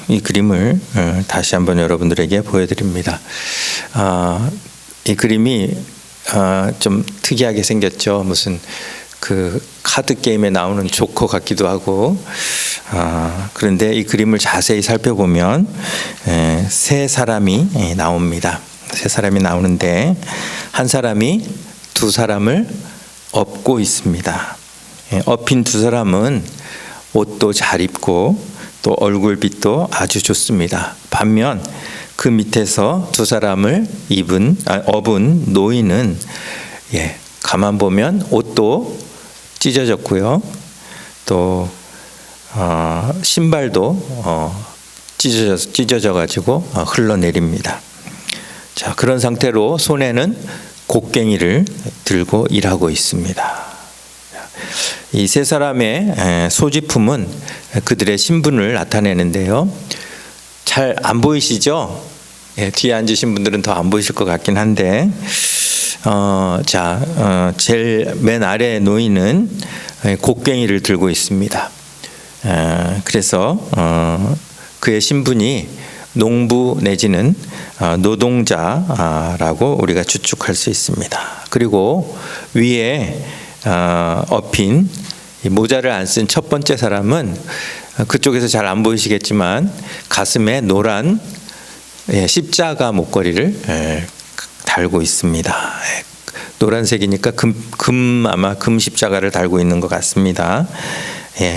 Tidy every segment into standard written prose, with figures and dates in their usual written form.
이 그림을 다시 한번 여러분들에게 보여드립니다. 이 그림이 좀 특이하게 생겼죠. 무슨 그 카드 게임에 나오는 조커 같기도 하고, 그런데 이 그림을 자세히 살펴보면 세 사람이 나옵니다. 세 사람이 나오는데 한 사람이 두 사람을 업고 있습니다. 업힌 두 사람은 옷도 잘 입고 또 얼굴빛도 아주 좋습니다. 반면 그 밑에서 두 사람을 업은 노인은 가만 보면 옷도 찢어졌고요. 또 신발도 찢어져 가지고 흘러내립니다. 자, 그런 상태로 손에는 곡괭이를 들고 일하고 있습니다. 이 세 사람의 소지품은 그들의 신분을 나타내는데요. 잘 안 보이시죠? 뒤에 앉으신 분들은 더 안 보이실 것 같긴 한데, 제일 맨 아래 노인은 곡괭이를 들고 있습니다. 그래서 그의 신분이 농부 내지는 노동자라고 우리가 추측할 수 있습니다. 그리고 위에 업힌 모자를 안 쓴 첫 번째 사람은 그쪽에서 잘 안 보이시겠지만 가슴에 노란 십자가 목걸이를 달고 있습니다. 노란색이니까 아마 금 십자가를 달고 있는 것 같습니다.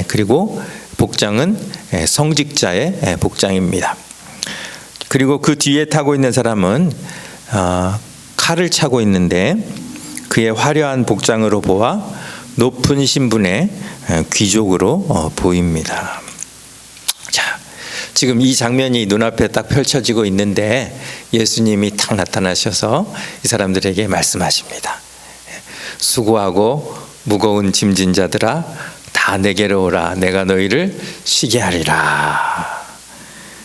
그리고 복장은 성직자의 복장입니다. 그리고 그 뒤에 타고 있는 사람은 칼을 차고 있는데 그의 화려한 복장으로 보아 높은 신분의 귀족으로 보입니다. 자, 지금 이 장면이 눈앞에 딱 펼쳐지고 있는데 예수님이 딱 나타나셔서 이 사람들에게 말씀하십니다. 수고하고 무거운 짐진 자들아 다 내게로 오라. 내가 너희를 쉬게 하리라.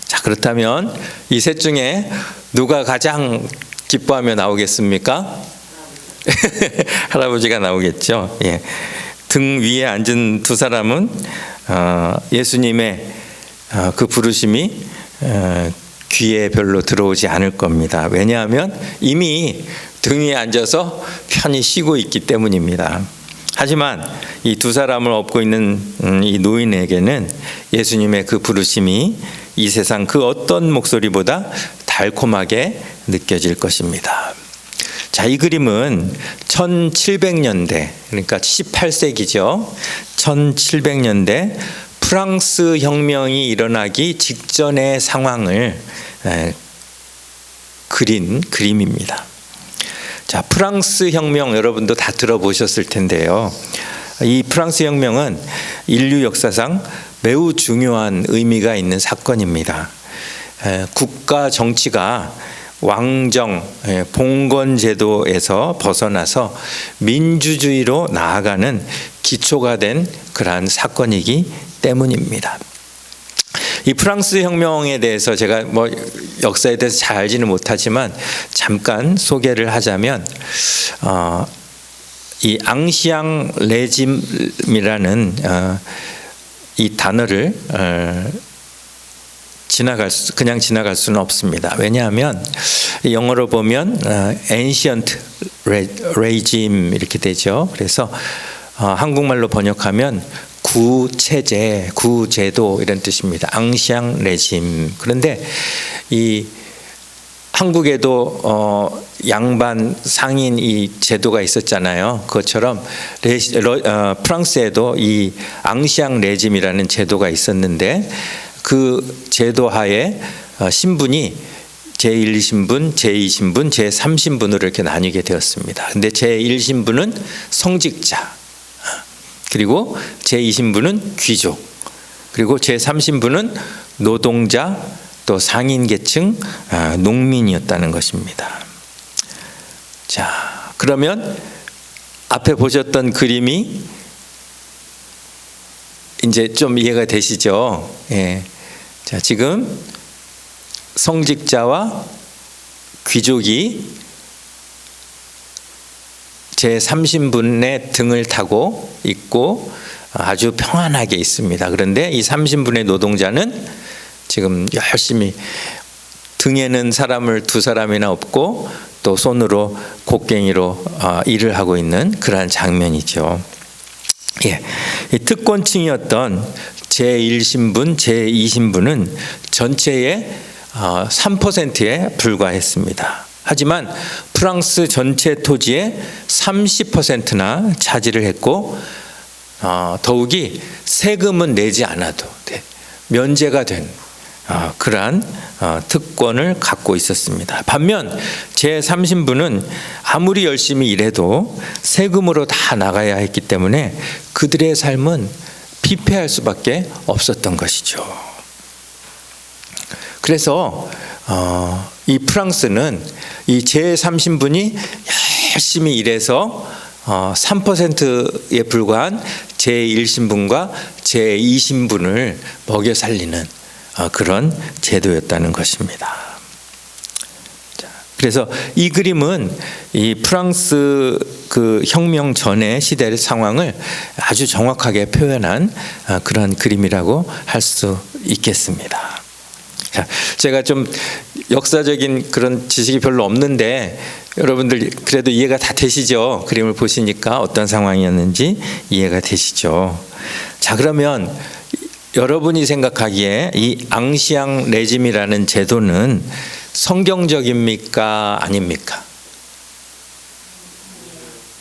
자, 그렇다면 이 셋 중에 누가 가장 기뻐하며 나오겠습니까? 할아버지가 나오겠죠. 등 위에 앉은 두 사람은 예수님의 그 부르심이 귀에 별로 들어오지 않을 겁니다. 왜냐하면 이미 등 위에 앉아서 편히 쉬고 있기 때문입니다. 하지만 이 두 사람을 업고 있는 이 노인에게는 예수님의 그 부르심이 이 세상 그 어떤 목소리보다 달콤하게 느껴질 것입니다. 자, 이 그림은 1700년대, 그러니까 18세기죠. 1700년대 프랑스 혁명이 일어나기 직전의 상황을 그린 그림입니다. 자, 프랑스 혁명 여러분도 다 들어보셨을 텐데요. 이 프랑스 혁명은 인류 역사상 매우 중요한 의미가 있는 사건입니다. 국가 정치가 왕정, 봉건 제도에서 벗어나서 민주주의로 나아가는 기초가 된 그러한 사건이기 때문입니다. 이 프랑스 혁명에 대해서 제가 역사에 대해서 잘 알지는 못하지만 잠깐 소개를 하자면 이 앙시앙 레짐이라는 이 단어를 그냥 지나갈 수는 없습니다. 왜냐하면 영어로 보면 ancient regime 이렇게 되죠. 그래서 한국말로 번역하면 구체제, 구제도 이런 뜻입니다. 앙시앙 레짐. 그런데 이 한국에도 양반 상인 이 제도가 있었잖아요. 그것처럼 프랑스에도 이 앙시앙 레짐이라는 제도가 있었는데 그 제도 하에 신분이 제1신분, 제2신분, 제3신분으로 이렇게 나뉘게 되었습니다. 근데 제1신분은 성직자, 그리고 제2신분은 귀족, 그리고 제3신분은 노동자, 또 상인 계층, 농민이었다는 것입니다. 자, 그러면 앞에 보셨던 그림이 이제 좀 이해가 되시죠? 자, 지금 성직자와 귀족이 제3신분의 등을 타고 있고 아주 평안하게 있습니다. 그런데 이 3신분의 노동자는 지금 열심히 등에는 사람을 두 사람이나 업고 또 손으로 곡괭이로 일을 하고 있는 그러한 장면이죠. 예, 이 특권층이었던 제1신분, 제2신분은 전체의 3%에 불과했습니다. 하지만 프랑스 전체 토지의 30%나 차지를 했고 더욱이 세금은 내지 않아도 면제가 된 그러한 특권을 갖고 있었습니다. 반면 제3신분은 아무리 열심히 일해도 세금으로 다 나가야 했기 때문에 그들의 삶은 피폐할 수밖에 없었던 것이죠. 그래서 이 프랑스는 이 제3신분이 열심히 일해서 3%에 불과한 제1신분과 제2신분을 먹여 살리는 그런 제도였다는 것입니다. 그래서 이 그림은 이 프랑스 그 혁명 전의 시대의 상황을 아주 정확하게 표현한 그런 그림이라고 할 수 있겠습니다. 제가 좀 역사적인 그런 지식이 별로 없는데 여러분들 그래도 이해가 다 되시죠? 그림을 보시니까 어떤 상황이었는지 이해가 되시죠? 자, 그러면 여러분이 생각하기에 이 앙시앙 레짐이라는 제도는 성경적입니까? 아닙니까?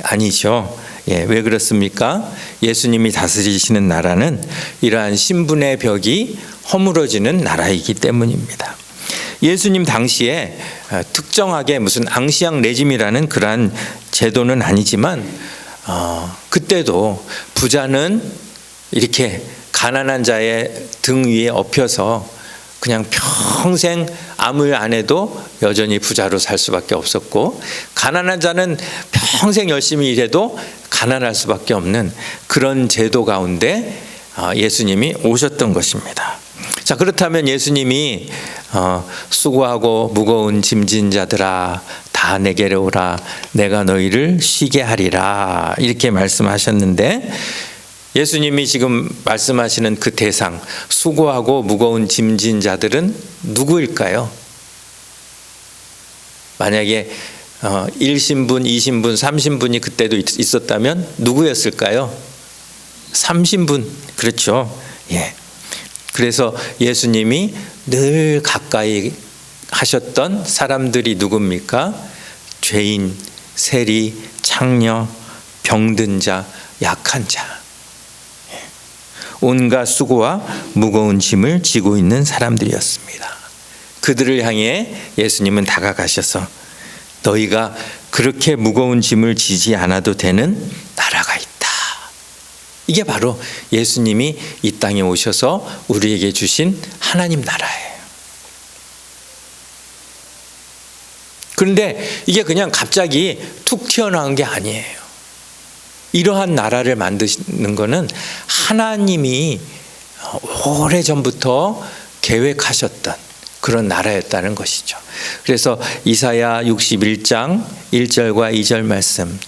아니죠. 예, 왜 그렇습니까? 예수님이 다스리시는 나라는 이러한 신분의 벽이 허물어지는 나라이기 때문입니다. 예수님 당시에 특정하게 무슨 앙시앙 레짐이라는 그러한 제도는 아니지만 그때도 부자는 이렇게 가난한 자의 등 위에 엎여서 그냥 평생 아무 안 해도 여전히 부자로 살 수밖에 없었고, 가난한 자는 평생 열심히 일해도 가난할 수밖에 없는 그런 제도 가운데 예수님이 오셨던 것입니다. 자, 그렇다면 예수님이 수고하고 무거운 짐진 자들아 다 내게로 오라 내가 너희를 쉬게 하리라 이렇게 말씀하셨는데, 예수님이 지금 말씀하시는 그 대상, 수고하고 무거운 짐진 자들은 누구일까요? 만약에 1신분, 2신분, 3신분이 그때도 있었다면 누구였을까요? 3신분, 그렇죠. 예. 그래서 예수님이 늘 가까이 하셨던 사람들이 누굽니까? 죄인, 세리, 창녀, 병든 자, 약한 자. 온갖 수고와 무거운 짐을 지고 있는 사람들이었습니다. 그들을 향해 예수님은 다가가셔서 너희가 그렇게 무거운 짐을 지지 않아도 되는 나라가 있다. 이게 바로 예수님이 이 땅에 오셔서 우리에게 주신 하나님 나라예요. 그런데 이게 그냥 갑자기 툭 튀어나온 게 아니에요. 이러한 나라를 만드시는 것은 하나님이 오래전부터 계획하셨던 그런 나라였다는 것이죠. 그래서 이사야 61장 1절과 2절 말씀,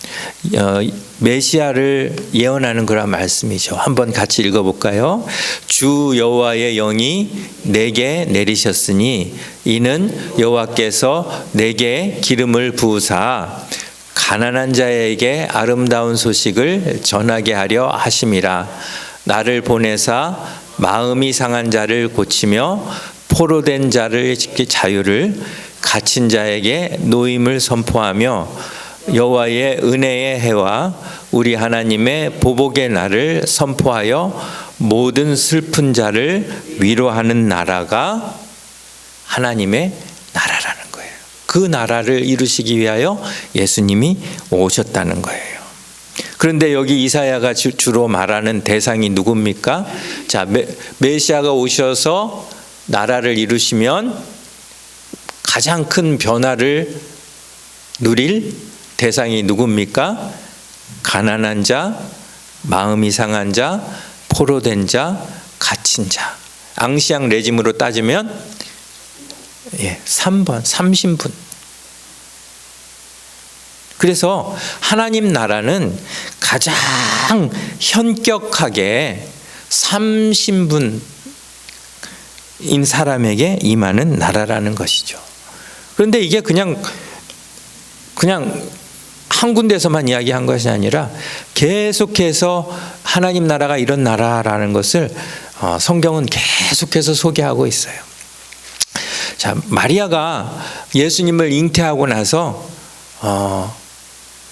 메시아를 예언하는 그런 말씀이죠. 한번 같이 읽어볼까요? 주 여호와의 영이 내게 내리셨으니 이는 여호와께서 내게 기름을 부으사 가난한 자에게 아름다운 소식을 전하게 하려 하심이라. 나를 보내사 마음이 상한 자를 고치며 포로된 자를 자유를, 갇힌 자에게 노임을 선포하며 여호와의 은혜의 해와 우리 하나님의 보복의 날을 선포하여 모든 슬픈 자를 위로하는 나라가 하나님의 나라라는 거예요. 그 나라를 이루시기 위하여 예수님이 오셨다는 거예요. 그런데 여기 이사야가 주로 말하는 대상이 누굽니까? 자, 메시아가 오셔서 나라를 이루시면 가장 큰 변화를 누릴 대상이 누굽니까? 가난한 자, 마음이 상한 자, 포로된 자, 갇힌 자. 앙시앙 레짐으로 따지면 3번, 3신분. 그래서 하나님 나라는 가장 현격하게 3신분, 사람에게 임하는 나라라는 것이죠. 그런데 이게 그냥 한 군데서만 이야기한 것이 아니라 계속해서 하나님 나라가 이런 나라라는 것을 성경은 계속해서 소개하고 있어요. 자, 마리아가 예수님을 잉태하고 나서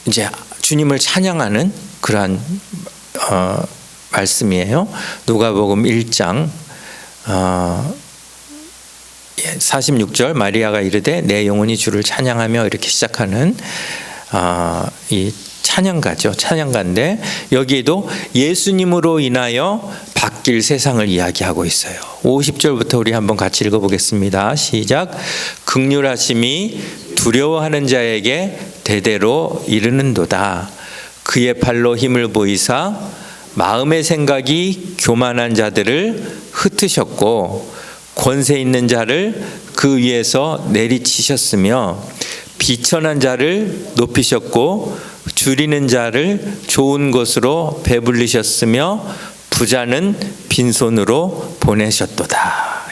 이제 주님을 찬양하는 그러한 말씀이에요. 누가복음 1장 46절 마리아가 이르되 내 영혼이 주를 찬양하며 이렇게 시작하는 이 찬양가죠. 찬양가인데 여기에도 예수님으로 인하여 바뀔 세상을 이야기하고 있어요. 50절부터 우리 한번 같이 읽어보겠습니다. 시작. 긍휼하심이 두려워하는 자에게 대대로 이르는도다. 그의 팔로 힘을 보이사 마음의 생각이 교만한 자들을 흩으셨고 권세 있는 자를 그 위에서 내리치셨으며 비천한 자를 높이셨고 줄이는 자를 좋은 것으로 배불리셨으며 부자는 빈손으로 보내셨도다.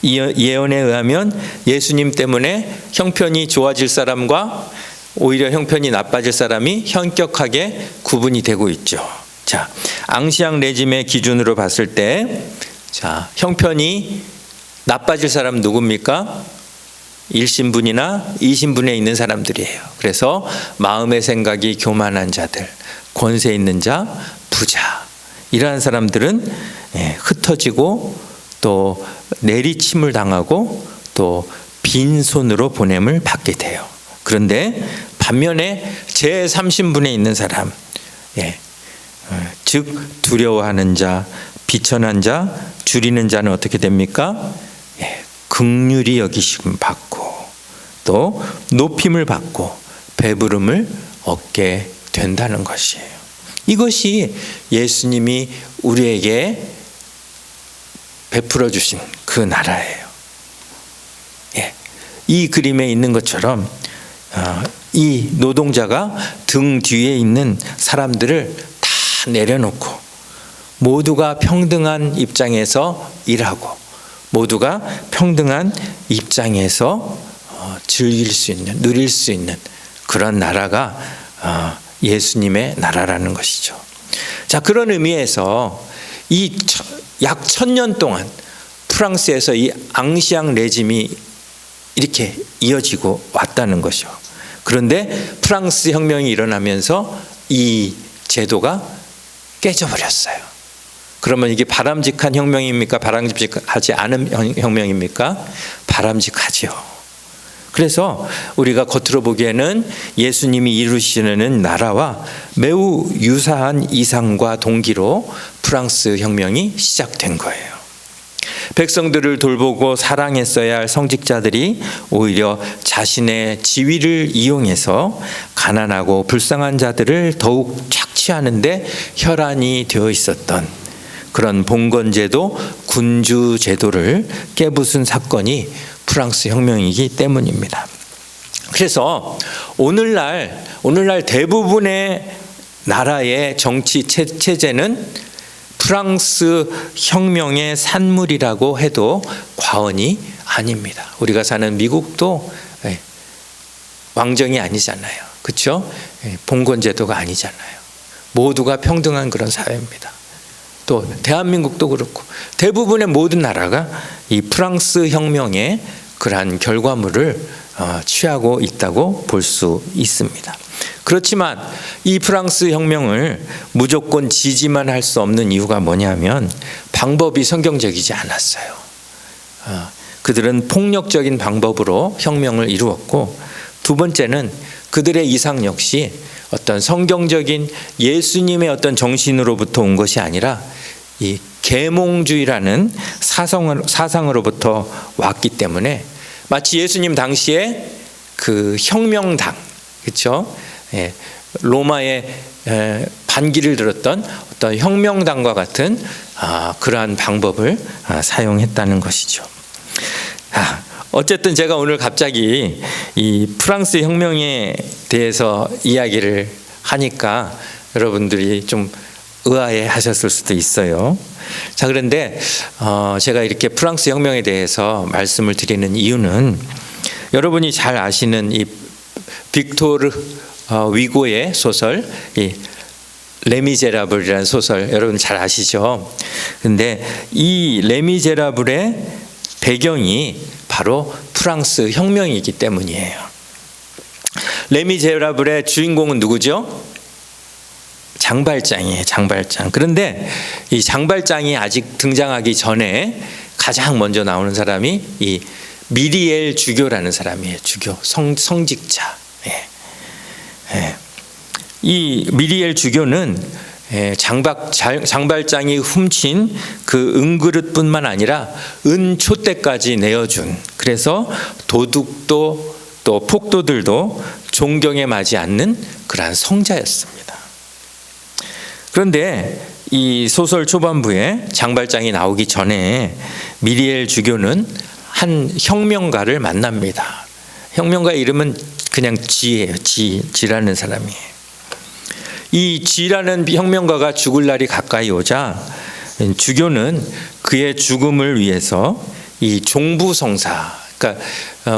이 예언에 의하면 예수님 때문에 형편이 좋아질 사람과 오히려 형편이 나빠질 사람이 현격하게 구분이 되고 있죠. 자, 앙시앙 레짐의 기준으로 봤을 때, 자, 형편이 나빠질 사람 누굽니까? 1신분이나 2신분에 있는 사람들이에요. 그래서 마음의 생각이 교만한 자들, 권세 있는 자, 부자, 이러한 사람들은 흩어지고 또 내리침을 당하고 또 빈손으로 보냄을 받게 돼요. 그런데 반면에 제3신분에 있는 사람, 즉 두려워하는 자, 비천한 자, 줄이는 자는 어떻게 됩니까? 긍휼히 여기심 받고 또 높임을 받고 배부름을 얻게 된다는 것이에요. 이것이 예수님이 우리에게 베풀어 주신 그 나라예요. 이 그림에 있는 것처럼 이 노동자가 등 뒤에 있는 사람들을 다 내려놓고 모두가 평등한 입장에서 일하고 모두가 평등한 입장에서 즐길 수 있는, 누릴 수 있는 그런 나라가 예수님의 나라라는 것이죠. 자, 그런 의미에서 이 약 1000년 동안 프랑스에서 이 앙시앙 레짐이 이렇게 이어지고 왔다는 것이죠. 그런데 프랑스 혁명이 일어나면서 이 제도가 깨져버렸어요. 그러면 이게 바람직한 혁명입니까? 바람직하지 않은 혁명입니까? 바람직하죠. 그래서 우리가 겉으로 보기에는 예수님이 이루시는 나라와 매우 유사한 이상과 동기로 프랑스 혁명이 시작된 거예요. 백성들을 돌보고 사랑했어야 할 성직자들이 오히려 자신의 지위를 이용해서 가난하고 불쌍한 자들을 더욱 착취하는데 혈안이 되어 있었던 그런 봉건제도, 군주제도를 깨부순 사건이 프랑스 혁명이기 때문입니다. 그래서 오늘날 대부분의 나라의 정치 체제는 프랑스 혁명의 산물이라고 해도 과언이 아닙니다. 우리가 사는 미국도 왕정이 아니잖아요. 그렇죠? 봉건제도가 아니잖아요. 모두가 평등한 그런 사회입니다. 또 대한민국도 그렇고 대부분의 모든 나라가 이 프랑스 혁명의 그러한 결과물을 취하고 있다고 볼 수 있습니다. 그렇지만 이 프랑스 혁명을 무조건 지지만 할 수 없는 이유가 뭐냐면 방법이 성경적이지 않았어요. 그들은 폭력적인 방법으로 혁명을 이루었고, 두 번째는 그들의 이상 역시 어떤 성경적인 예수님의 어떤 정신으로부터 온 것이 아니라 이 계몽주의라는 사상으로부터 왔기 때문에 마치 예수님 당시에 그 혁명당, 그렇죠? 로마의 반기를 들었던 어떤 혁명당과 같은 그러한 방법을 사용했다는 것이죠. 어쨌든 제가 오늘 갑자기 이 프랑스 혁명에 대해서 이야기를 하니까 여러분들이 좀 의아해 하셨을 수도 있어요. 자, 그런데 제가 이렇게 프랑스 혁명에 대해서 말씀을 드리는 이유는 여러분이 잘 아시는 이 빅토르 위고의 소설 이 레미제라블이라는 소설 여러분 잘 아시죠? 근데 이 레미제라블의 배경이 바로 프랑스 혁명이기 때문이에요. 레미제라블의 주인공은 누구죠? 장발장이에요. 장발장. 그런데 이 장발장이 아직 등장하기 전에 가장 먼저 나오는 사람이 이 미리엘 주교라는 사람이에요. 주교, 성직자. 예. 예. 이 미리엘 주교는 장발장이 훔친 그 은그릇뿐만 아니라 은촛대까지 내어준, 그래서 도둑도 또 폭도들도 존경에 마지 않는 그러한 성자였습니다. 그런데 이 소설 초반부에 장발장이 나오기 전에 미리엘 주교는 한 혁명가를 만납니다. 혁명가 이름은 그냥 지예요. 지라는 사람이에요. 이 지라는 혁명가가 죽을 날이 가까이 오자 주교는 그의 죽음을 위해서 이 종부성사, 그러니까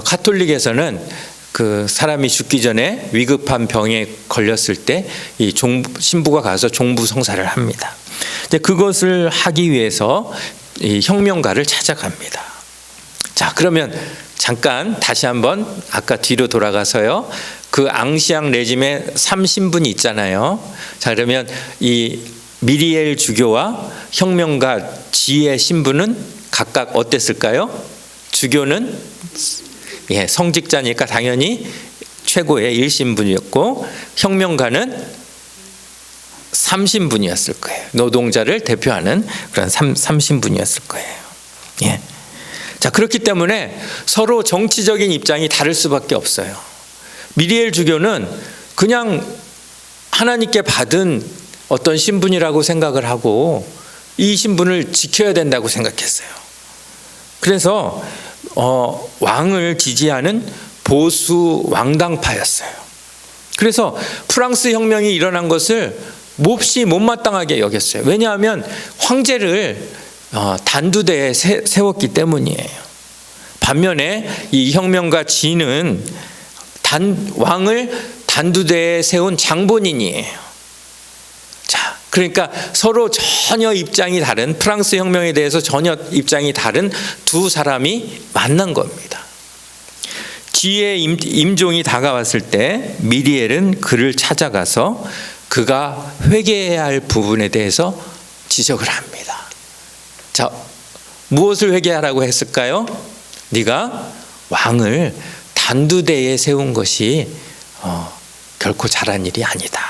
카톨릭에서는 그 사람이 죽기 전에 위급한 병에 걸렸을 때 이 신부가 가서 종부성사를 합니다. 근데 그것을 하기 위해서 이 혁명가를 찾아갑니다. 자, 그러면 잠깐 다시 한번 아까 뒤로 돌아가서요. 그 앙시앙 레짐의 3신분이 있잖아요. 자, 그러면 이 미리엘 주교와 혁명가 지의 신분은 각각 어땠을까요? 주교는 성직자니까 당연히 최고의 1신분이었고 혁명가는 3신분이었을 거예요. 노동자를 대표하는 그런 3신분이었을 거예요. 예. 자, 그렇기 때문에 서로 정치적인 입장이 다를 수밖에 없어요. 미리엘 주교는 그냥 하나님께 받은 어떤 신분이라고 생각을 하고 이 신분을 지켜야 된다고 생각했어요. 그래서 왕을 지지하는 보수 왕당파였어요. 그래서 프랑스 혁명이 일어난 것을 몹시 못마땅하게 여겼어요. 왜냐하면 황제를 단두대에 세웠기 때문이에요. 반면에 이 혁명가 지는 왕을 단두대에 세운 장본인이에요. 자, 그러니까 서로 전혀 입장이 다른, 프랑스 혁명에 대해서 전혀 입장이 다른 두 사람이 만난 겁니다. 지의 임종이 다가왔을 때 미리엘은 그를 찾아가서 그가 회개해야 할 부분에 대해서 지적을 합니다. 자, 무엇을 회개하라고 했을까요? 네가 왕을 단두대에 세운 것이 결코 잘한 일이 아니다.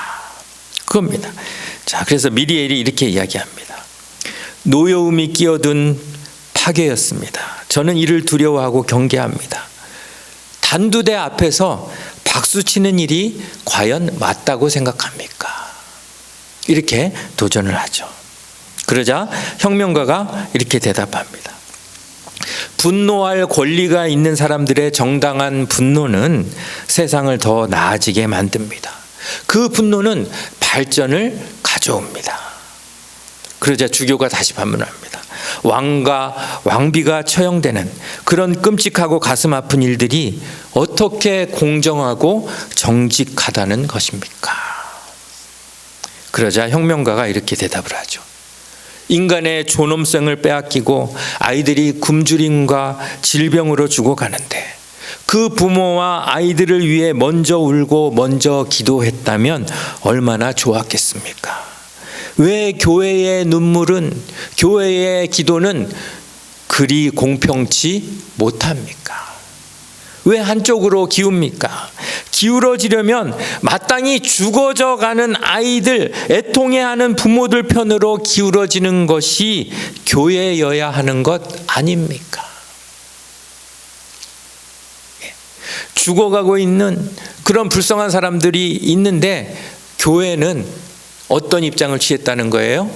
그겁니다. 자, 그래서 미리엘이 이렇게 이야기합니다. 노여움이 끼어든 파괴였습니다. 저는 이를 두려워하고 경계합니다. 단두대 앞에서 박수치는 일이 과연 맞다고 생각합니까? 이렇게 도전을 하죠. 그러자 혁명가가 이렇게 대답합니다. 분노할 권리가 있는 사람들의 정당한 분노는 세상을 더 나아지게 만듭니다. 그 분노는 발전을 가져옵니다. 그러자 주교가 다시 반문합니다. 왕과 왕비가 처형되는 그런 끔찍하고 가슴 아픈 일들이 어떻게 공정하고 정직하다는 것입니까? 그러자 혁명가가 이렇게 대답을 하죠. 인간의 존엄성을 빼앗기고 아이들이 굶주림과 질병으로 죽어가는데 그 부모와 아이들을 위해 먼저 울고 먼저 기도했다면 얼마나 좋았겠습니까? 왜 교회의 눈물은, 교회의 기도는 그리 공평치 못합니까? 왜 한쪽으로 기웁니까? 기울어지려면 마땅히 죽어져 가는 아이들, 애통해하는 부모들 편으로 기울어지는 것이 교회여야 하는 것 아닙니까? 죽어가고 있는 그런 불쌍한 사람들이 있는데 교회는 어떤 입장을 취했다는 거예요?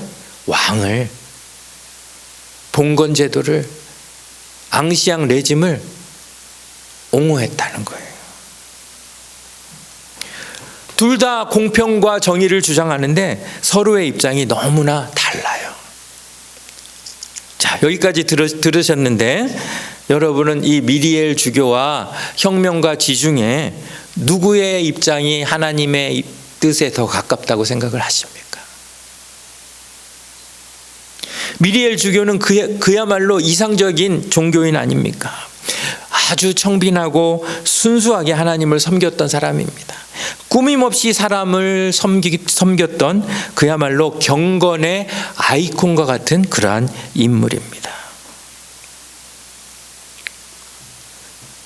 왕을, 봉건제도를, 앙시앙 레짐을 옹호했다는 거예요. 둘 다 공평과 정의를 주장하는데 서로의 입장이 너무나 달라요. 여기까지 들으셨는데 여러분은 이 미리엘 주교와 혁명가 지중에 누구의 입장이 하나님의 뜻에 더 가깝다고 생각을 하십니까? 미리엘 주교는 그야말로 이상적인 종교인 아닙니까? 아주 청빈하고 순수하게 하나님을 섬겼던 사람입니다. 꾸밈없이 사람을 섬겼던 그야말로 경건의 아이콘과 같은 그러한 인물입니다.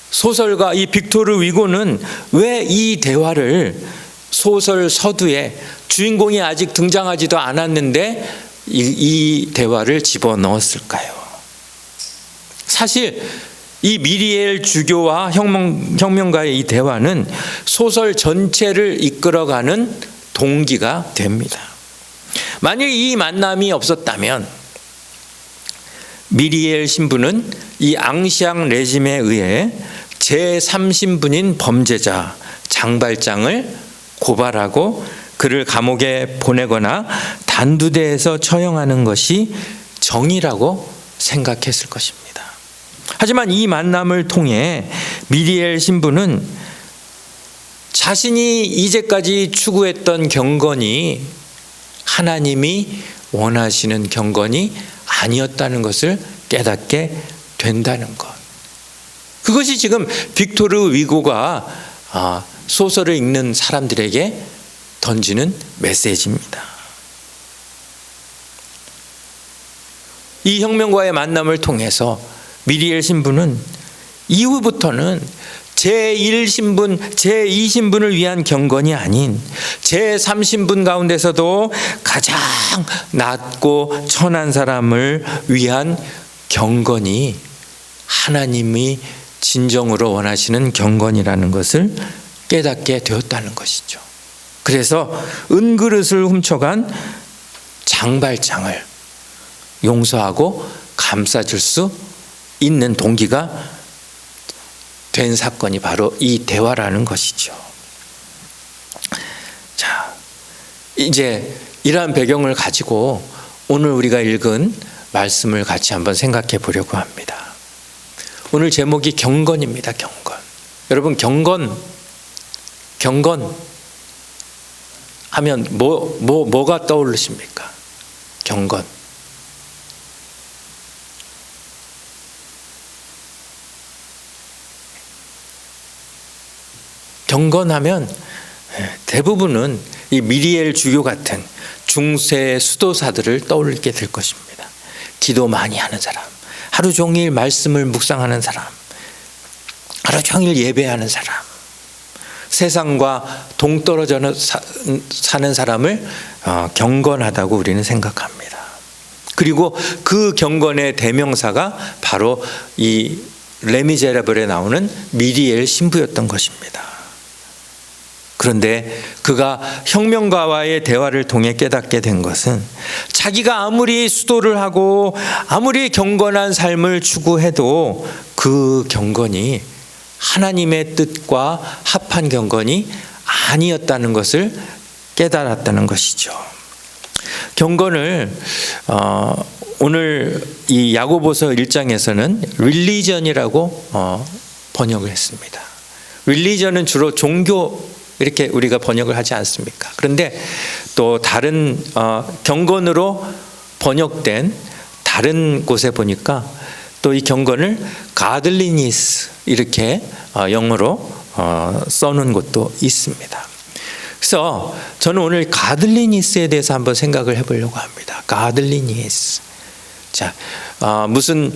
소설가 이 빅토르 위고는 왜 이 대화를 소설 서두에 주인공이 아직 등장하지도 않았는데 이 대화를 집어넣었을까요? 사실 이 미리엘 주교와 혁명가의 이 대화는 소설 전체를 이끌어가는 동기가 됩니다. 만약 이 만남이 없었다면 미리엘 신부는 이 앙시앙 레짐에 의해 제3신분인 범죄자 장발장을 고발하고 그를 감옥에 보내거나 단두대에서 처형하는 것이 정의라고 생각했을 것입니다. 하지만 이 만남을 통해 미리엘 신부는 자신이 이제까지 추구했던 경건이 하나님이 원하시는 경건이 아니었다는 것을 깨닫게 된다는 것. 그것이 지금 빅토르 위고가 소설을 읽는 사람들에게 던지는 메시지입니다. 이 혁명과의 만남을 통해서 미리엘 신부는 이후부터는 제1신분, 제2신분을 위한 경건이 아닌 제3신분 가운데서도 가장 낮고 천한 사람을 위한 경건이 하나님이 진정으로 원하시는 경건이라는 것을 깨닫게 되었다는 것이죠. 그래서 은그릇을 훔쳐간 장발장을 용서하고 감싸줄 수 있는 동기가 된 사건이 바로 이 대화라는 것이죠. 자, 이제 이러한 배경을 가지고 오늘 우리가 읽은 말씀을 같이 한번 생각해 보려고 합니다. 오늘 제목이 경건입니다. 경건. 여러분 경건 하면 뭐가 떠오르십니까? 경건. 경건하면 대부분은 이 미리엘 주교 같은 중세 수도사들을 떠올리게 될 것입니다. 기도 많이 하는 사람, 하루 종일 말씀을 묵상하는 사람, 하루 종일 예배하는 사람, 세상과 동떨어져 사는 사람을 경건하다고 우리는 생각합니다. 그리고 그 경건의 대명사가 바로 이 레미제라블에 나오는 미리엘 신부였던 것입니다. 그런데 그가 혁명가와의 대화를 통해 깨닫게 된 것은 자기가 아무리 수도를 하고 아무리 경건한 삶을 추구해도 그 경건이 하나님의 뜻과 합한 경건이 아니었다는 것을 깨달았다는 것이죠. 경건을 오늘 이 야고보서 1장에서는 religion이라고 번역을 했습니다. religion은 주로 종교 이렇게 우리가 번역을 하지 않습니까? 그런데 또 다른 경건으로 번역된 다른 곳에 보니까 또 이 경건을 가들리니스 이렇게 영어로 써놓은 곳도 있습니다. 그래서 저는 오늘 가들리니스에 대해서 한번 생각을 해보려고 합니다. 가들리니스. 자, 무슨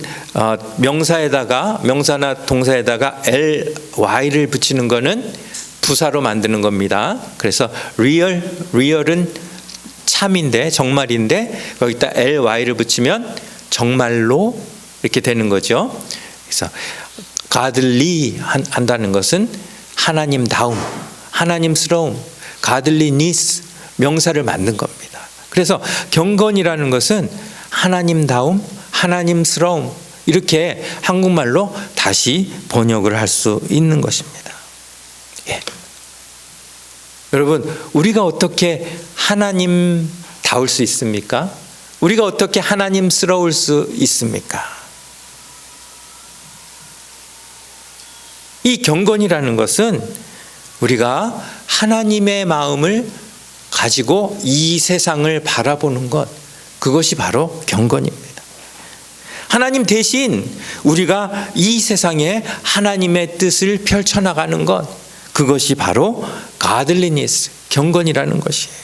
명사나 동사에다가 ly를 붙이는 거는 부사로 만드는 겁니다. 그래서 real은 참인데 정말인데 거기다 ly를 붙이면 정말로 이렇게 되는 거죠. 그래서 godly 한다는 것은 하나님다움, 하나님스러움, godliness 명사를 만든 겁니다. 그래서 경건이라는 것은 하나님다움, 하나님스러움 이렇게 한국말로 다시 번역을 할 수 있는 것입니다. 예. 여러분, 우리가 어떻게 하나님다울 수 있습니까? 우리가 어떻게 하나님스러울 수 있습니까? 이 경건이라는 것은 우리가 하나님의 마음을 가지고 이 세상을 바라보는 것, 그것이 바로 경건입니다. 하나님 대신 우리가 이 세상에 하나님의 뜻을 펼쳐나가는 것, 그것이 바로 가들리니스, 경건이라는 것이에요.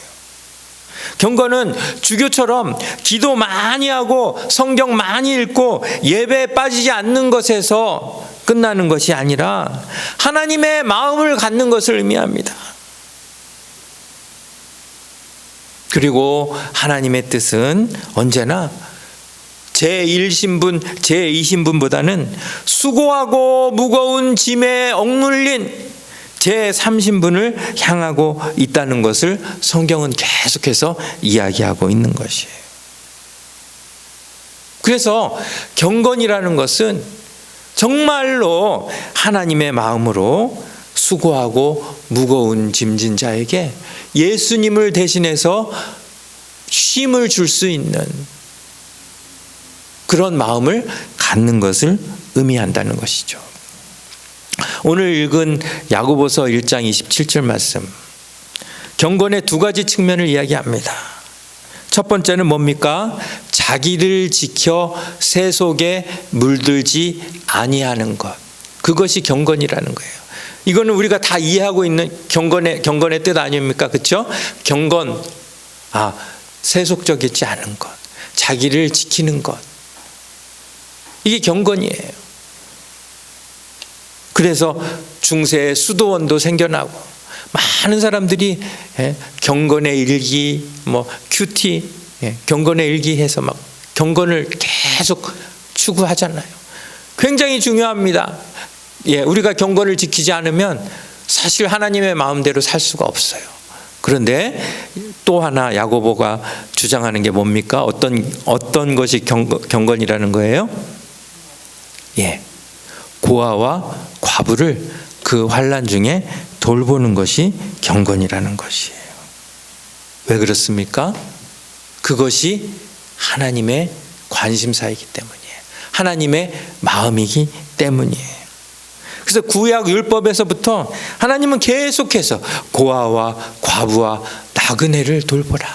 경건은 주교처럼 기도 많이 하고 성경 많이 읽고 예배에 빠지지 않는 것에서 끝나는 것이 아니라 하나님의 마음을 갖는 것을 의미합니다. 그리고 하나님의 뜻은 언제나 제1신분, 제2신분보다는 수고하고 무거운 짐에 억눌린 제3신분을 향하고 있다는 것을 성경은 계속해서 이야기하고 있는 것이에요. 그래서 경건이라는 것은 정말로 하나님의 마음으로 수고하고 무거운 짐진 자에게 예수님을 대신해서 쉼을 줄 수 있는 그런 마음을 갖는 것을 의미한다는 것이죠. 오늘 읽은 야고보서 1장 27절 말씀, 경건의 두 가지 측면을 이야기합니다. 첫 번째는 뭡니까? 자기를 지켜 새 속에 물들지 아니하는 것, 그것이 경건이라는 거예요. 이거는 우리가 다 이해하고 있는 경건의 뜻 아닙니까? 그렇죠? 경건, 세속적이지 않은 것, 자기를 지키는 것, 이게 경건이에요. 그래서 중세에 수도원도 생겨나고 많은 사람들이 경건의 일기, 큐티, 경건의 일기 해서 막 경건을 계속 추구하잖아요. 굉장히 중요합니다. 우리가 경건을 지키지 않으면 사실 하나님의 마음대로 살 수가 없어요. 그런데 또 하나 야고보가 주장하는 게 뭡니까? 어떤 것이 경건이라는 거예요? 고아와 과부를 그 환난 중에 돌보는 것이 경건이라는 것이에요. 왜 그렇습니까? 그것이 하나님의 관심사이기 때문이에요. 하나님의 마음이기 때문이에요. 그래서 구약 율법에서부터 하나님은 계속해서 고아와 과부와 나그네를 돌보라,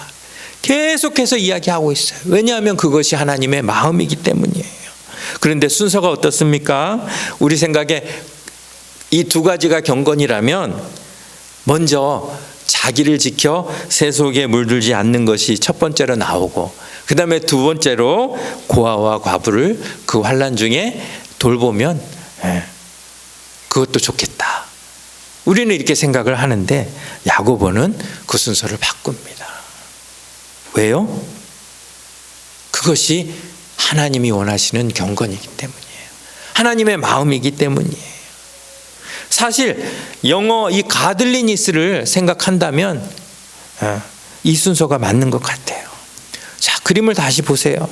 계속해서 이야기하고 있어요. 왜냐하면 그것이 하나님의 마음이기 때문이에요. 그런데 순서가 어떻습니까? 우리 생각에 이 두 가지가 경건이라면 먼저 자기를 지켜 새 속에 물들지 않는 것이 첫 번째로 나오고, 그 다음에 두 번째로 고아와 과부를 그 환난 중에 돌보면 그것도 좋겠다. 우리는 이렇게 생각을 하는데 야고보는 그 순서를 바꿉니다. 왜요? 그것이 하나님이 원하시는 경건이기 때문이에요. 하나님의 마음이기 때문이에요. 사실 영어 이 가들리니스를 생각한다면 이 순서가 맞는 것 같아요. 자, 그림을 다시 보세요.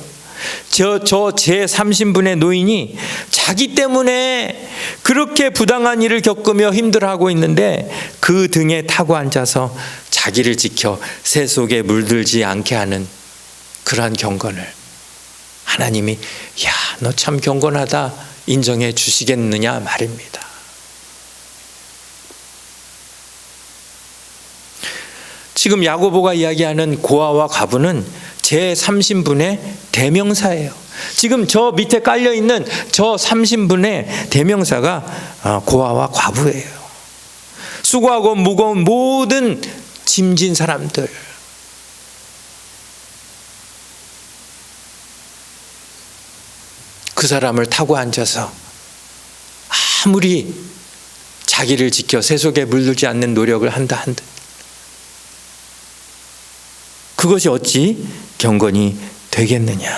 저 제3신분의 노인이 자기 때문에 그렇게 부당한 일을 겪으며 힘들어하고 있는데 그 등에 타고 앉아서 자기를 지켜 새 속에 물들지 않게 하는 그러한 경건을 하나님이 너 참 경건하다 인정해 주시겠느냐 말입니다. 지금 야고보가 이야기하는 고아와 과부는 제3신분의 대명사예요. 지금 저 밑에 깔려있는 저 3신분의 대명사가 고아와 과부예요. 수고하고 무거운 모든 짐진 사람들, 그 사람을 타고 앉아서 아무리 자기를 지켜 새 속에 물들지 않는 노력을 한다 한들 그것이 어찌 경건이 되겠느냐.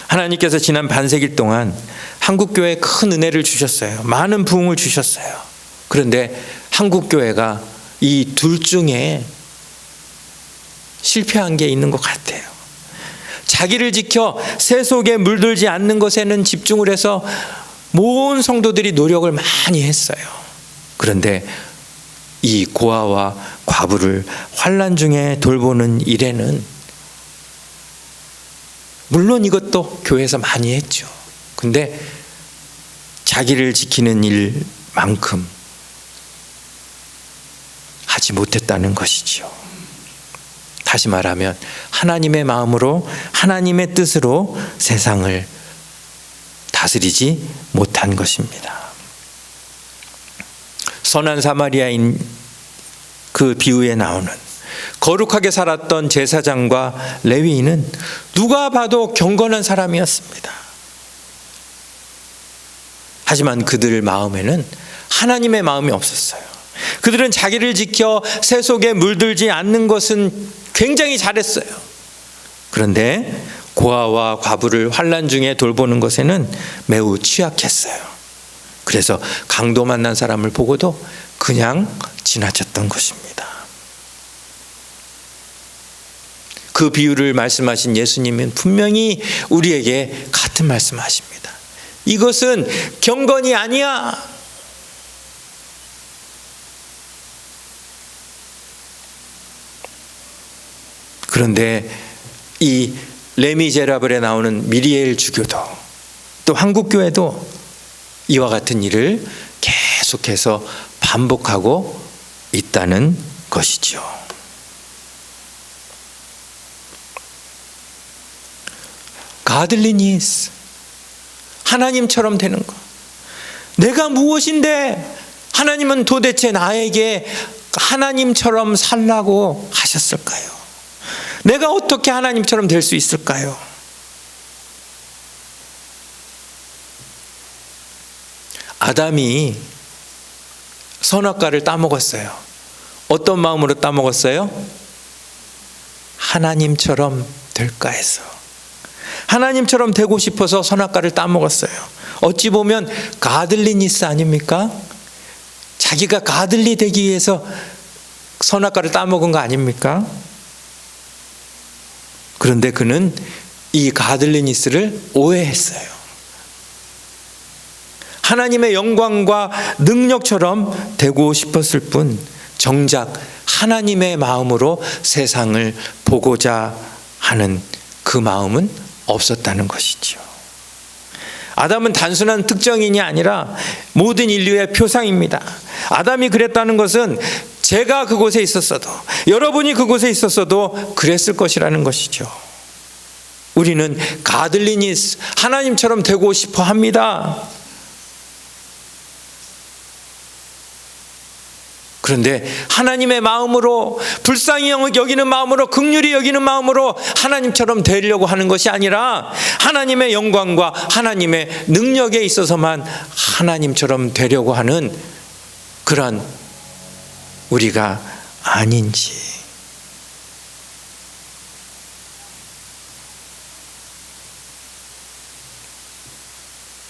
하나님께서 지난 반세기 동안 한국교회에 큰 은혜를 주셨어요. 많은 부흥을 주셨어요. 그런데 한국교회가 이 둘 중에 실패한 게 있는 것 같아요. 자기를 지켜 새 속에 물들지 않는 것에는 집중을 해서 모든 성도들이 노력을 많이 했어요. 그런데 이 고아와 과부를 환난 중에 돌보는 일에는 물론 이것도 교회에서 많이 했죠. 근데 자기를 지키는 일만큼 하지 못했다는 것이지요. 다시 말하면 하나님의 마음으로 하나님의 뜻으로 세상을 다스리지 못한 것입니다. 선한 사마리아인 그 비유에 나오는 거룩하게 살았던 제사장과 레위인은 누가 봐도 경건한 사람이었습니다. 하지만 그들 마음에는 하나님의 마음이 없었어요. 그들은 자기를 지켜 새 속에 물들지 않는 것은 굉장히 잘했어요. 그런데 고아와 과부를 환난 중에 돌보는 것에는 매우 취약했어요. 그래서 강도 만난 사람을 보고도 그냥 지나쳤던 것입니다. 그 비유를 말씀하신 예수님은 분명히 우리에게 같은 말씀하십니다. 이것은 경건이 아니야. 그런데 이 레미제라블에 나오는 미리엘 주교도 또 한국교회도 이와 같은 일을 계속해서 반복하고 있다는 것이죠. 가들리니스, 하나님처럼 되는 것. 내가 무엇인데 하나님은 도대체 나에게 하나님처럼 살라고 하셨을까요? 내가 어떻게 하나님처럼 될 수 있을까요? 아담이 선악과를 따먹었어요. 어떤 마음으로 따먹었어요? 하나님처럼 될까 해서. 하나님처럼 되고 싶어서 선악과를 따먹었어요. 어찌 보면 가들리니스 아닙니까? 자기가 가들리 되기 위해서 선악과를 따먹은 거 아닙니까? 그런데 그는 이 가들리니스를 오해했어요. 하나님의 영광과 능력처럼 되고 싶었을 뿐 정작 하나님의 마음으로 세상을 보고자 하는 그 마음은 없었다는 것이죠. 아담은 단순한 특정인이 아니라 모든 인류의 표상입니다. 아담이 그랬다는 것은 제가 그곳에 있었어도, 여러분이 그곳에 있었어도 그랬을 것이라는 것이죠. 우리는 가들리니스, 하나님처럼 되고 싶어 합니다. 그런데 하나님의 마음으로, 불쌍히 여기는 마음으로, 긍휼히 여기는 마음으로 하나님처럼 되려고 하는 것이 아니라 하나님의 영광과 하나님의 능력에 있어서만 하나님처럼 되려고 하는 그런 우리가 아닌지.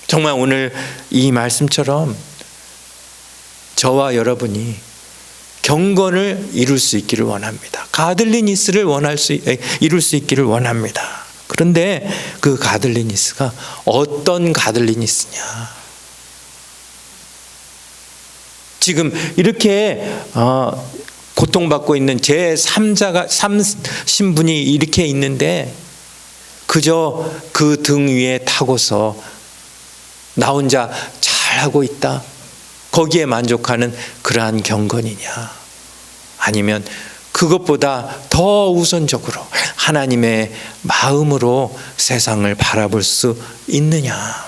정말 오늘 이 말씀처럼 저와 여러분이 경건을 이룰 수 있기를 원합니다. 가들리니스를 이룰 수 있기를 원합니다. 그런데 그 가들리니스가 어떤 가들리니스냐? 지금 이렇게 고통받고 있는 제3자가 3신분이 이렇게 있는데 그저 그 등 위에 타고서 나 혼자 잘하고 있다, 거기에 만족하는 그러한 경건이냐? 아니면 그것보다 더 우선적으로 하나님의 마음으로 세상을 바라볼 수 있느냐?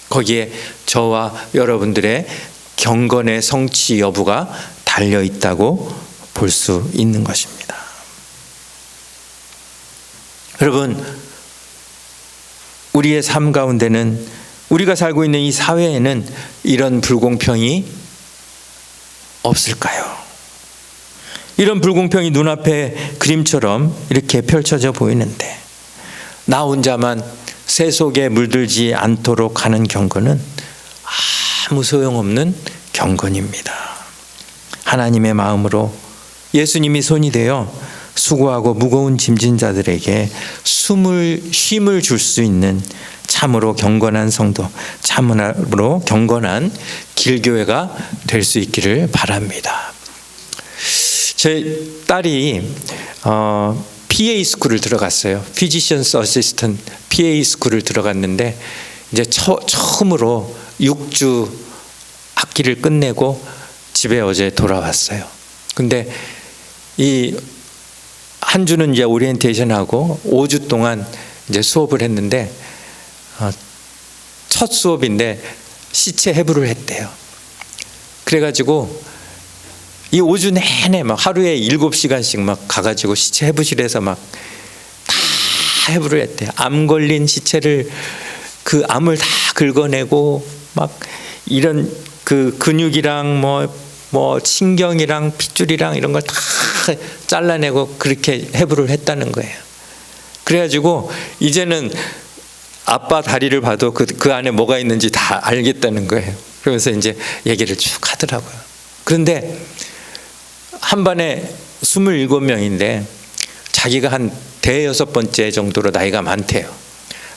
거기에 저와 여러분들의 경건의 성취 여부가 달려 있다고 볼 수 있는 것입니다. 여러분, 우리의 삶 가운데는, 우리가 살고 있는 이 사회에는 이런 불공평이 없을까요? 이런 불공평이 눈앞에 그림처럼 이렇게 펼쳐져 보이는데 나 혼자만 새 속에 물들지 않도록 하는 경건은 아무 소용없는 경건입니다. 하나님의 마음으로 예수님이 손이 되어 수고하고 무거운 짐진 자들에게 쉼을 줄 수 있는 참으로 경건한 성도, 참으로 경건한 길교회가 될 수 있기를 바랍니다. 제 딸이 PA 스쿨을 들어갔어요. 피지션스 어시스턴트 PA 스쿨을 들어갔는데 이제 처음으로 6주 학기를 끝내고 집에 어제 돌아왔어요. 근데 이 한 주는 이제 오리엔테이션하고 5주 동안 이제 수업을 했는데 첫 수업인데 시체 해부를 했대요. 그래가지고 이 5주 내내 막 하루에 7시간씩 막 가가지고 시체 해부실에서 막 다 해부를 했대요. 암 걸린 시체를 그 암을 다 긁어내고 막 이런 그 근육이랑 뭐 신경이랑 핏줄이랑 이런 걸 다 잘라내고 그렇게 해부를 했다는 거예요. 그래가지고 이제는 아빠 다리를 봐도 그 안에 뭐가 있는지 다 알겠다는 거예요. 그러면서 이제 얘기를 쭉 하더라고요. 그런데 한 반에 27명인데 자기가 한 대여섯 번째 정도로 나이가 많대요.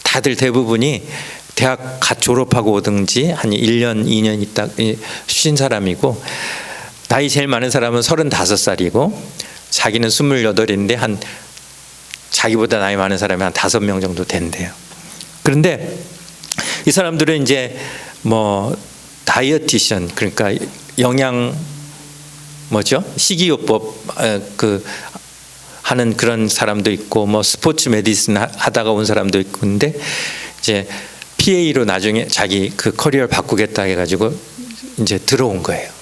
다들 대부분이 대학 갓 졸업하고 오든지 한 1년, 2년 있다 쉰 사람이고, 나이 제일 많은 사람은 35살이고 자기는 28인데 한 자기보다 나이 많은 사람이 한 5명 정도 된대요. 그런데 이 사람들은 이제 뭐 다이어티션, 그러니까 영양 식이요법 하는 그런 사람도 있고, 뭐 스포츠 메디슨 하다가 온 사람도 있고, 근데 이제 PA로 나중에 자기 그 커리어를 바꾸겠다 해가지고 이제 들어온 거예요.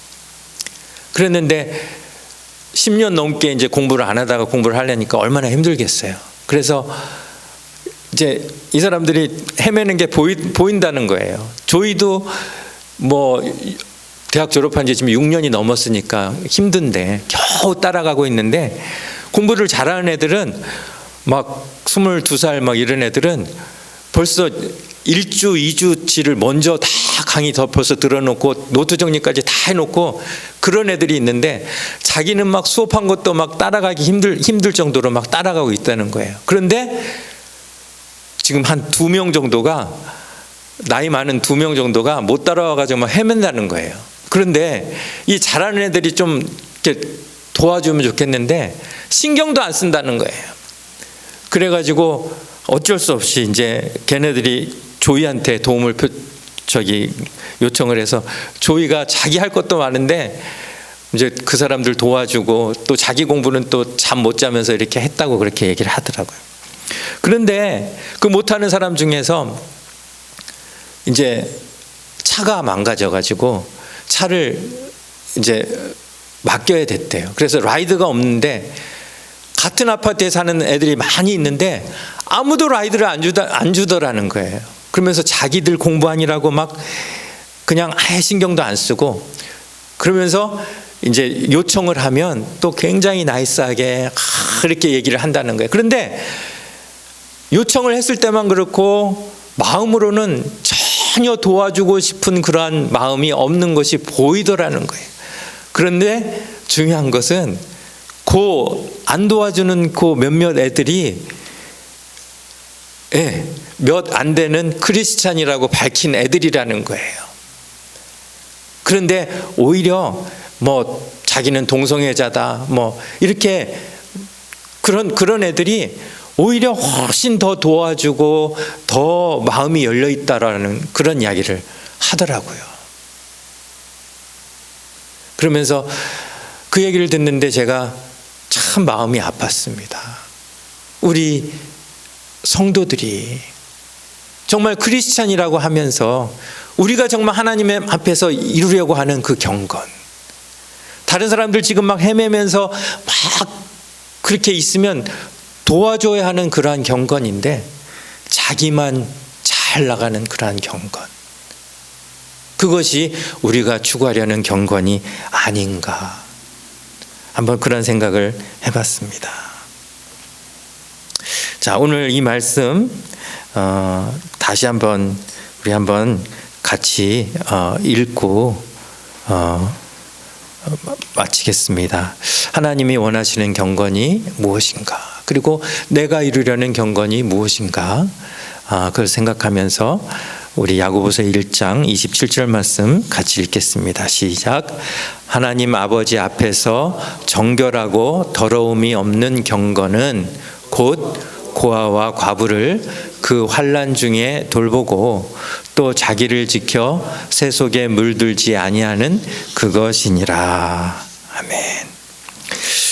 그랬는데 10년 넘게 이제 공부를 안 하다가 공부를 하려니까 얼마나 힘들겠어요. 그래서 이제 이 사람들이 헤매는 게 보인다는 거예요. 조이도 뭐 대학 졸업한 지 지금 6년이 넘었으니까 힘든데 겨우 따라가고 있는데, 공부를 잘하는 애들은 막 22살 막 이런 애들은 벌써 1주, 2주치를 먼저 다 강의 더 벌써 들어놓고 노트 정리까지 다 해놓고 그런 애들이 있는데, 자기는 막 수업한 것도 막 따라가기 힘들 정도로 막 따라가고 있다는 거예요. 그런데 지금 한 2명 정도가, 나이 많은 2명 정도가 못 따라와가지고 막 헤맨다는 거예요. 그런데 이 잘하는 애들이 좀 이렇게 도와주면 좋겠는데 신경도 안 쓴다는 거예요. 그래가지고 어쩔 수 없이 이제 걔네들이 조이한테 도움을 요청을 해서, 조이가 자기 할 것도 많은데 이제 그 사람들 도와주고 또 자기 공부는 또 잠 못 자면서 이렇게 했다고 그렇게 얘기를 하더라고요. 그런데 그 못하는 사람 중에서 이제 차가 망가져가지고 차를 이제 맡겨야 됐대요. 그래서 라이드가 없는데 같은 아파트에 사는 애들이 많이 있는데 아무도 라이드를 안 주더라는 거예요. 그러면서 자기들 공부하느라고 막 그냥 아예 신경도 안 쓰고, 그러면서 이제 요청을 하면 또 굉장히 나이스하게 그렇게 얘기를 한다는 거예요. 그런데 요청을 했을 때만 그렇고 마음으로는 전혀 도와주고 싶은 그러한 마음이 없는 것이 보이더라는 거예요. 그런데 중요한 것은 안 도와주는 그 몇몇 애들이 몇 안 되는 크리스찬이라고 밝힌 애들이라는 거예요. 그런데 오히려 뭐 자기는 동성애자다 뭐 이렇게 그런 애들이 오히려 훨씬 더 도와주고 더 마음이 열려 있다라는 그런 이야기를 하더라고요. 그러면서 그 얘기를 듣는데 제가 참 마음이 아팠습니다. 우리 성도들이 정말 크리스찬이라고 하면서 우리가 정말 하나님의 앞에서 이루려고 하는 그 경건, 다른 사람들 지금 막 헤매면서 막 그렇게 있으면 도와줘야 하는 그러한 경건인데 자기만 잘 나가는 그러한 경건, 그것이 우리가 추구하려는 경건이 아닌가, 한번 그런 생각을 해봤습니다. 자, 오늘 이 말씀 다시 한번 우리 한번 같이 읽고 마치겠습니다. 하나님이 원하시는 경건이 무엇인가, 그리고 내가 이루려는 경건이 무엇인가, 그걸 생각하면서 우리 야고보서 1장 27절 말씀 같이 읽겠습니다. 시작. 하나님 아버지 앞에서 정결하고 더러움이 없는 경건은 곧 고아와 과부를 그 환난 중에 돌보고 또 자기를 지켜 새 속에 물들지 아니하는 그것이니라. 아멘.